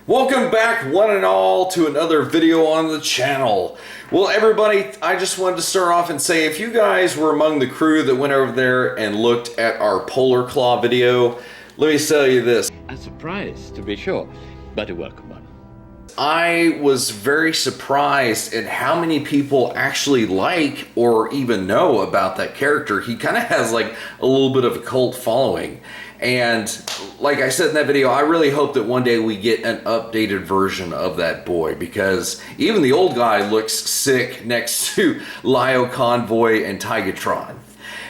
Welcome back one and all to another video on the channel. Well everybody, I just wanted to start off and say if you guys were among the crew that went over there and looked at our Polar Claw video, let me tell you this. A surprise, to be sure, but a welcome one. I was very surprised at how many people actually like or even know about that character. He kind of has like a little bit of a cult following. And like I said in that video, I really hope that one day we get an updated version of that boy, because even the old guy looks sick next to Lio Convoy and Tigatron.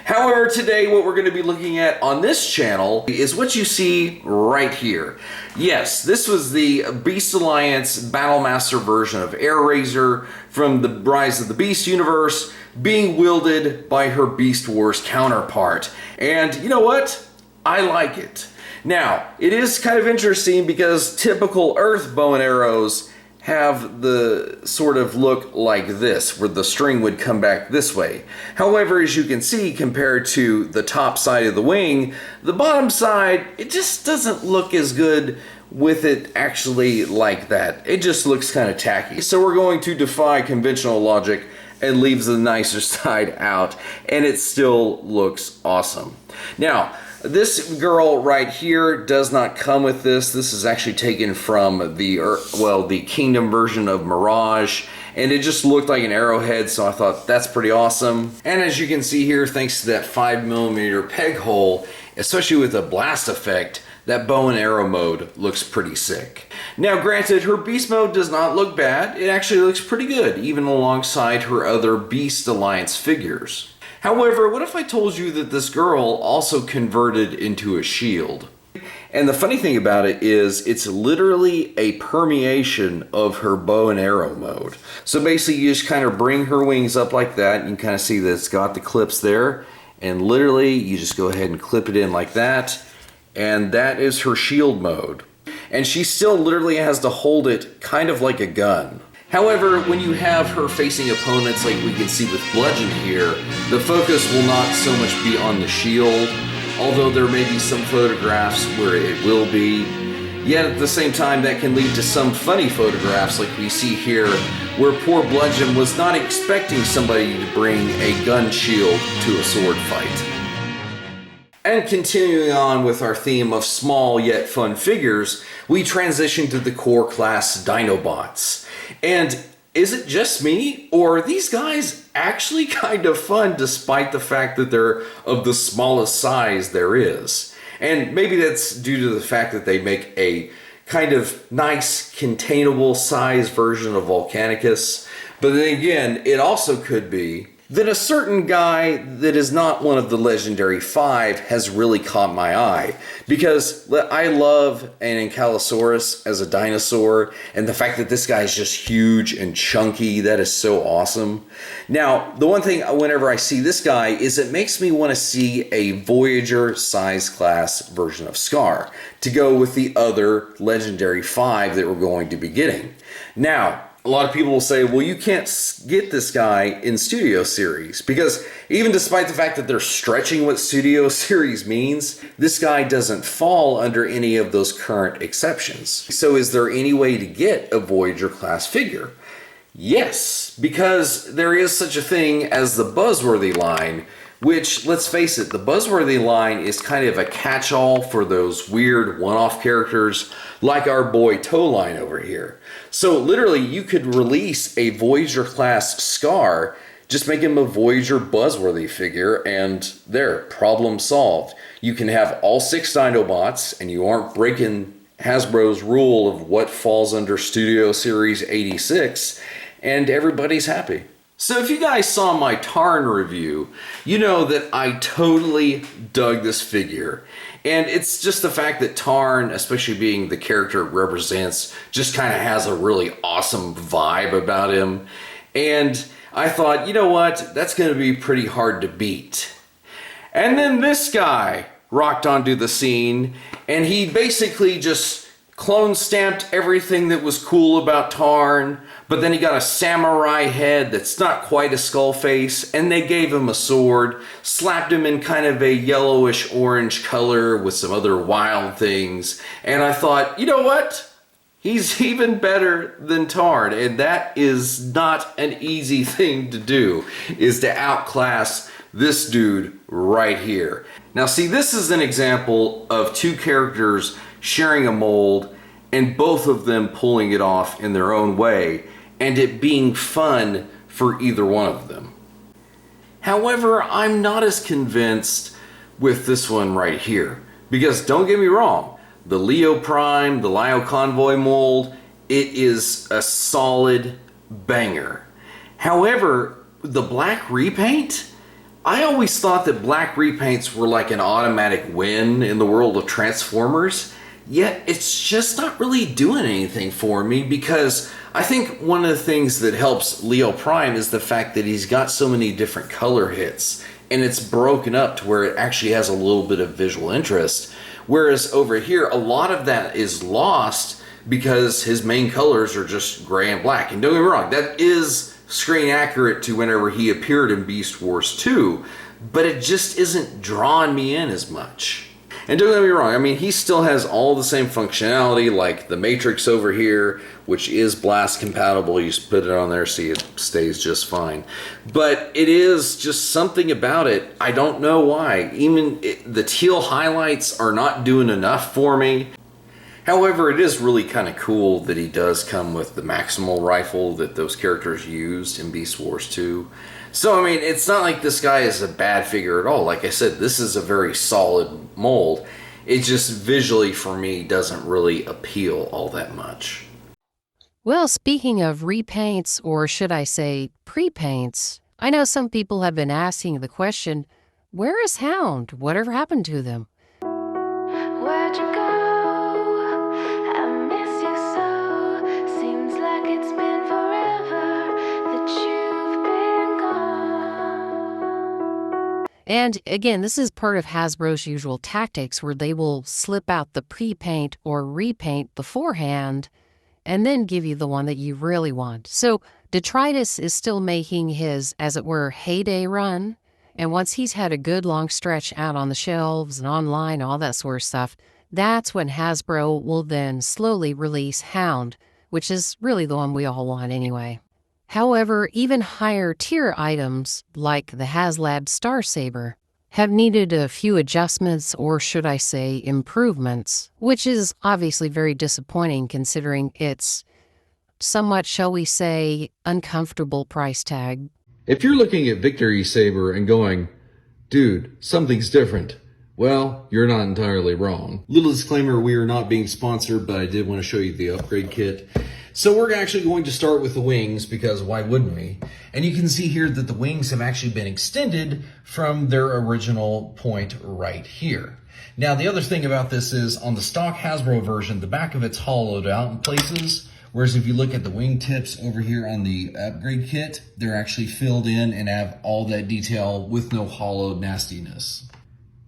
However, today what we're going to be looking at on this channel is what you see right here. Yes, this was the Beast Alliance Battlemaster version of Airazor from the Rise of the Beast universe, being wielded by her Beast Wars counterpart. And you know what? I like it. Now, it is kind of interesting because typical Earth bow and arrows have the sort of look like this, where the string would come back this way. However, as you can see, compared to the top side of the wing, the bottom side, it just doesn't look as good with it actually like that. It just looks kind of tacky. So we're going to defy conventional logic and leave the nicer side out, and it still looks awesome. Now, this girl right here does not come with this. This is actually taken from the Kingdom version of Mirage, and it just looked like an arrowhead, so I thought that's pretty awesome. And as you can see here, thanks to that 5mm peg hole, especially with the blast effect, that bow and arrow mode looks pretty sick. Now granted, her beast mode does not look bad. It actually looks pretty good, even alongside her other Beast Alliance figures. However, what if I told you that this girl also converted into a shield? And the funny thing about it is it's literally a permeation of her bow and arrow mode. So basically you just kind of bring her wings up like that, and you can kind of see that it's got the clips there, and literally you just go ahead and clip it in like that, and that is her shield mode. And she still literally has to hold it kind of like a gun. However, when you have her facing opponents like we can see with Bludgeon here, the focus will not so much be on the shield, although there may be some photographs where it will be. Yet at the same time, that can lead to some funny photographs like we see here, where poor Bludgeon was not expecting somebody to bring a gun shield to a sword fight. And continuing on with our theme of small yet fun figures, we transition to the core class Dinobots. And is it just me, or are these guys actually kind of fun despite the fact that they're of the smallest size there is? And maybe that's due to the fact that they make a kind of nice containable size version of Volcanicus. But then again, it also could be that a certain guy that is not one of the legendary 5 has really caught my eye, because I love an Ankylosaurus as a dinosaur, and the fact that this guy is just huge and chunky, that is so awesome. Now, the one thing whenever I see this guy is it makes me want to see a Voyager size class version of Scarr to go with the other legendary 5 that we're going to be getting. Now, a lot of people will say, well, you can't get this guy in Studio Series, because even despite the fact that they're stretching what Studio Series means, this guy doesn't fall under any of those current exceptions. So is there any way to get a Voyager class figure? Yes, because there is such a thing as the Buzzworthy line, which, let's face it, the Buzzworthy line is kind of a catch-all for those weird one-off characters like our boy Towline over here. So literally you could release a Voyager class Scarr, just make him a Voyager Buzzworthy figure, and there, problem solved. You can have all 6 Dinobots, and you aren't breaking Hasbro's rule of what falls under Studio Series 86, and everybody's happy. So if you guys saw my Tarn review, you know that I totally dug this figure. And it's just the fact that Tarn, especially being the character it represents, just kind of has a really awesome vibe about him. And I thought, you know what, that's going to be pretty hard to beat. And then this guy rocked onto the scene, and he basically just clone stamped everything that was cool about Tarn, but then he got a samurai head that's not quite a skull face, and they gave him a sword, slapped him in kind of a yellowish orange color with some other wild things, and I thought, you know what? He's even better than Tarn, and that is not an easy thing to do, is to outclass this dude right here. Now see, this is an example of two characters sharing a mold and both of them pulling it off in their own way, and it being fun for either one of them. However, I'm not as convinced with this one right here, because don't get me wrong, the Leo Prime, the Lio Convoy mold, it is a solid banger. However, the black repaint, I always thought that black repaints were like an automatic win in the world of Transformers, yet it's just not really doing anything for me, because I think one of the things that helps Leo Prime is the fact that he's got so many different color hits, and it's broken up to where it actually has a little bit of visual interest. Whereas over here, a lot of that is lost because his main colors are just gray and black. And don't get me wrong, that is screen accurate to whenever he appeared in Beast Wars 2, but it just isn't drawing me in as much. And don't get me wrong, I mean, he still has all the same functionality, like the Matrix over here, which is blast compatible. You just put it on there, see, it stays just fine. But it is just something about it, I don't know why. Even the teal highlights are not doing enough for me. However, it is really kind of cool that he does come with the Maximal rifle that those characters used in Beast Wars 2. So, I mean, it's not like this guy is a bad figure at all. Like I said, this is a very solid mold. It just visually, for me, doesn't really appeal all that much. Well, speaking of repaints, or should I say pre-paints, I know some people have been asking the question, where is Hound? Whatever happened to them? Where'd you go? I miss you so. Seems like it's been forever that you've been gone. And again, this is part of Hasbro's usual tactics where they will slip out the pre-paint or repaint beforehand and then give you the one that you really want. So Detritus is still making his, as it were, heyday run. And once he's had a good long stretch out on the shelves and online, all that sort of stuff, that's when Hasbro will then slowly release Hound, which is really the one we all want anyway. However, even higher tier items, like the HasLab Star Saber, have needed a few adjustments, or should I say improvements, which is obviously very disappointing considering its somewhat, shall we say, uncomfortable price tag. If you're looking at Victory Saber and going, dude, something's different, well, you're not entirely wrong. Little disclaimer, we are not being sponsored, but I did want to show you the upgrade kit. So we're actually going to start with the wings, because why wouldn't we? And you can see here that the wings have actually been extended from their original point right here. Now, the other thing about this is on the stock Hasbro version, the back of it's hollowed out in places. Whereas if you look at the wing tips over here on the upgrade kit, they're actually filled in and have all that detail with no hollow nastiness.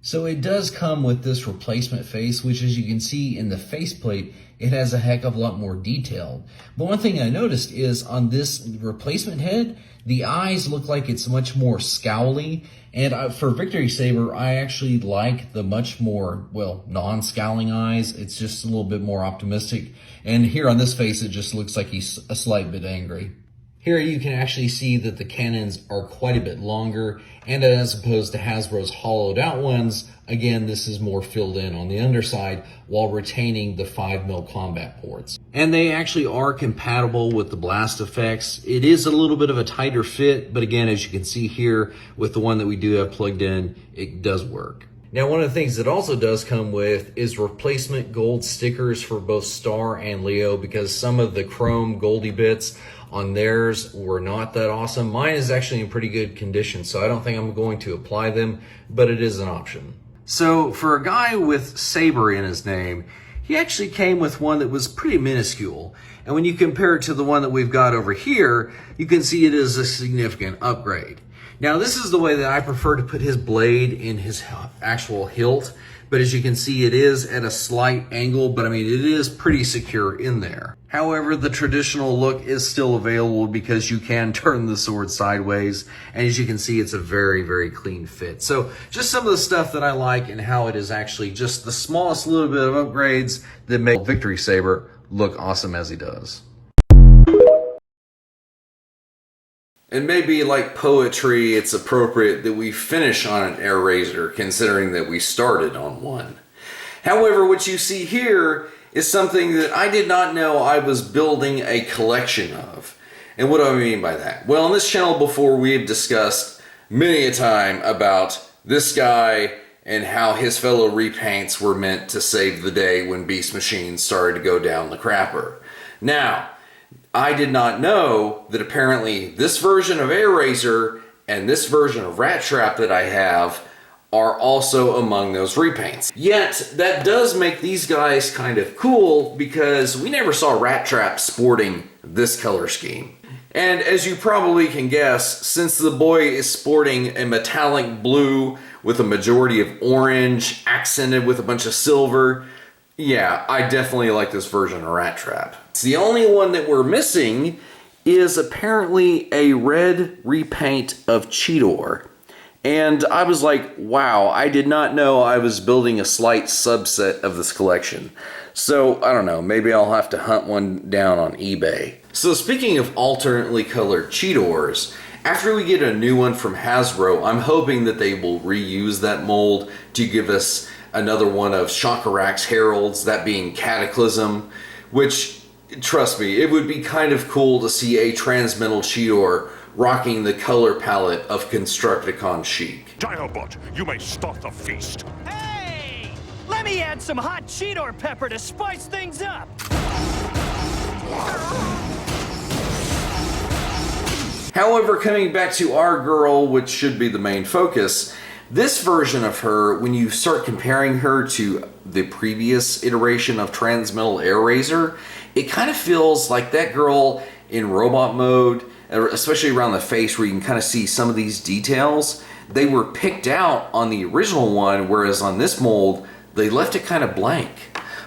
So it does come with this replacement face, which as you can see in the faceplate, it has a heck of a lot more detail. But one thing I noticed is on this replacement head, the eyes look like it's much more scowly. And for Victory Saber, I actually like the much more, well, non-scowling eyes. It's just a little bit more optimistic. And here on this face, it just looks like he's a slight bit angry. Here you can actually see that the cannons are quite a bit longer, and as opposed to Hasbro's hollowed out ones, again, this is more filled in on the underside while retaining the 5mm combat ports. And they actually are compatible with the blast effects. It is a little bit of a tighter fit, but again, as you can see here with the one that we do have plugged in, it does work. Now, one of the things that also does come with is replacement gold stickers for both Star and Leo, because some of the chrome goldy bits on theirs were not that awesome. Mine is actually in pretty good condition, so I don't think I'm going to apply them, but it is an option. So for a guy with Saber in his name, he actually came with one that was pretty minuscule. And when you compare it to the one that we've got over here, you can see it is a significant upgrade. Now, this is the way that I prefer to put his blade in his actual hilt. But as you can see, it is at a slight angle, but I mean, it is pretty secure in there. However, the traditional look is still available because you can turn the sword sideways. And as you can see, it's a very, very clean fit. So just some of the stuff that I like and how it is actually just the smallest little bit of upgrades that make Victory Saber look awesome as he does. And maybe like poetry, it's appropriate that we finish on an Airazor, considering that we started on one. However, what you see here is something that I did not know I was building a collection of. And what do I mean by that? Well, on this channel before, we have discussed many a time about this guy and how his fellow repaints were meant to save the day when Beast Machines started to go down the crapper. Now, I did not know that apparently this version of Airazor and this version of Rat Trap that I have are also among those repaints. Yet, that does make these guys kind of cool because we never saw Rat Trap sporting this color scheme. And as you probably can guess, since the boy is sporting a metallic blue with a majority of orange, accented with a bunch of silver, yeah, I definitely like this version of Rat Trap. It's the only one that we're missing is apparently a red repaint of Cheetor. And I was like, wow, I did not know I was building a slight subset of this collection. So, I don't know, maybe I'll have to hunt one down on eBay. So speaking of alternately colored Cheetors, after we get a new one from Hasbro, I'm hoping that they will reuse that mold to give us another one of Shockarak's Heralds, that being Cataclysm, which, trust me, it would be kind of cool to see a Transmetal Cheetor rocking the color palette of Constructicon Chic. Dinobot, you may start the feast. Hey! Let me add some hot Cheetor pepper to spice things up! However, coming back to our girl, which should be the main focus, this version of her, when you start comparing her to the previous iteration of Transmetal Airazor, it kind of feels like that girl in robot mode, especially around the face where you can kind of see some of these details. They were picked out on the original one, whereas on this mold, they left it kind of blank.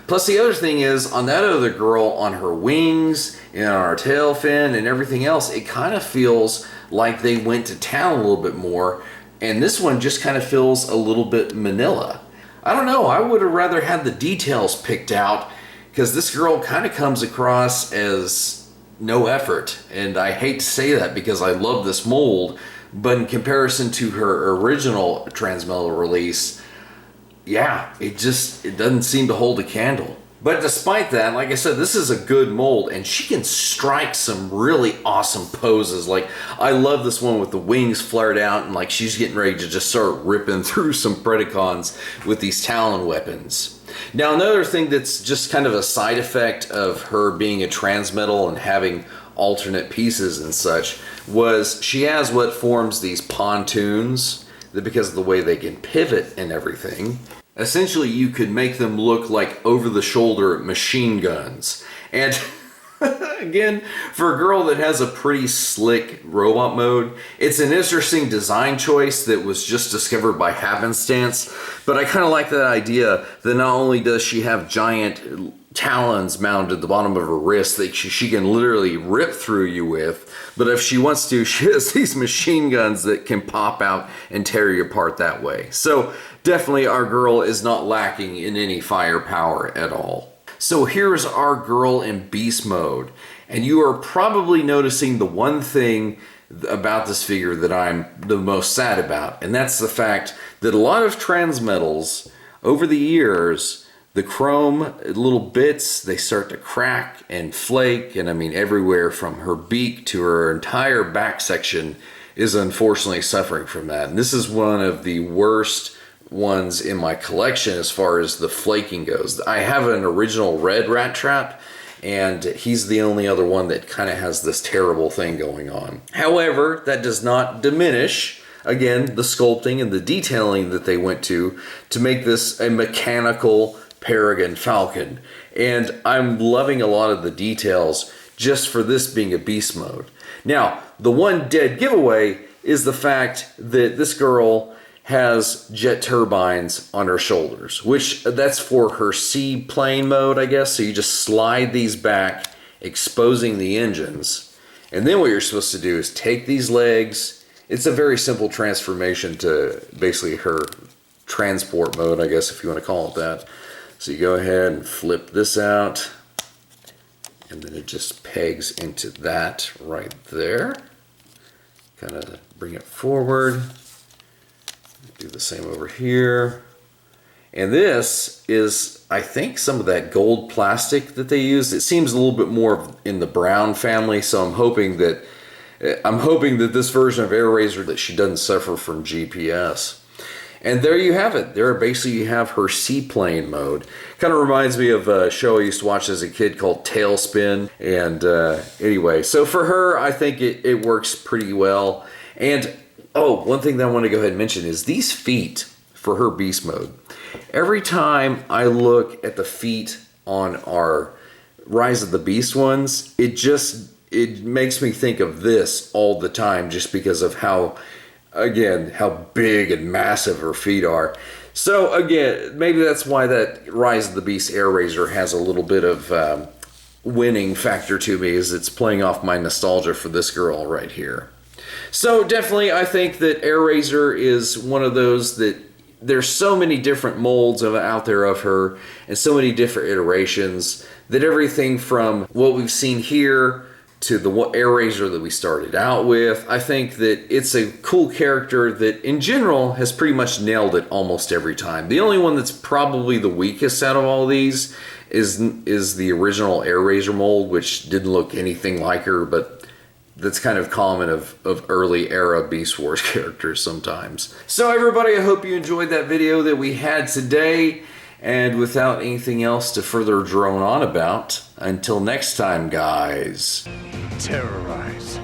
Plus the other thing is, on that other girl, on her wings, and on her tail fin, and everything else, it kind of feels like they went to town a little bit more, and this one just kind of feels a little bit manila. I don't know, I would have rather had the details picked out, because this girl kind of comes across as no effort, and I hate to say that because I love this mold, but in comparison to her original Transmetal release, yeah, it doesn't seem to hold a candle. But despite that, like I said, this is a good mold, and she can strike some really awesome poses. Like, I love this one with the wings flared out, and like she's getting ready to just start ripping through some Predacons with these Talon weapons. Now, another thing that's just kind of a side effect of her being a Transmetal and having alternate pieces and such was she has what forms these pontoons that, because of the way they can pivot and everything, essentially you could make them look like over-the-shoulder machine guns. And again, for a girl that has a pretty slick robot mode, it's an interesting design choice that was just discovered by happenstance. But I kind of like that idea that not only does she have giant talons mounted at the bottom of her wrist that she can literally rip through you with, but if she wants to, she has these machine guns that can pop out and tear you apart that way. So definitely our girl is not lacking in any firepower at all. So here's our girl in beast mode, and you are probably noticing the one thing about this figure that I'm the most sad about, and that's the fact that a lot of Transmetals over the years, the chrome little bits, they start to crack and flake, and I mean everywhere from her beak to her entire back section is unfortunately suffering from that. And this is one of the worst ones in my collection as far as the flaking goes. I have an original red Rat Trap, and he's the only other one that kind of has this terrible thing going on. However, that does not diminish, again, the sculpting and the detailing that they went to make this a mechanical Peregrine Falcon. And I'm loving a lot of the details just for this being a beast mode. Now, the one dead giveaway is the fact that this girl has jet turbines on her shoulders, which that's for her seaplane mode, I guess. So you just slide these back, exposing the engines. And then what you're supposed to do is take these legs. It's a very simple transformation to basically her transport mode, I guess, if you want to call it that. So you go ahead and flip this out, and then it just pegs into that right there. Kind of bring it forward. Do the same over here. And this is, I think, some of that gold plastic that they use. It seems a little bit more in the brown family, so I'm hoping that this version of Airazor, that she doesn't suffer from GPS. And there you have it. There basically you have her seaplane mode. Kind of reminds me of a show I used to watch as a kid called Tailspin. And anyway, so for her, I think it works pretty well. And oh, one thing that I want to go ahead and mention is these feet for her beast mode. Every time I look at the feet on our Rise of the Beast ones, it makes me think of this all the time, just because of how big and massive her feet are. So again, maybe that's why that Rise of the Beast Airazor has a little bit of winning factor to me, is it's playing off my nostalgia for this girl right here. So definitely I think that Airazor is one of those that there's so many different molds out there of her, and so many different iterations, that everything from what we've seen here to the Airazor that we started out with, I think that it's a cool character that in general has pretty much nailed it almost every time. The only one that's probably the weakest out of all these is the original Airazor mold, which didn't look anything like her, but that's kind of common of early era Beast Wars characters sometimes. So everybody, I hope you enjoyed that video that we had today. And without anything else to further drone on about, until next time, guys. Terrorize.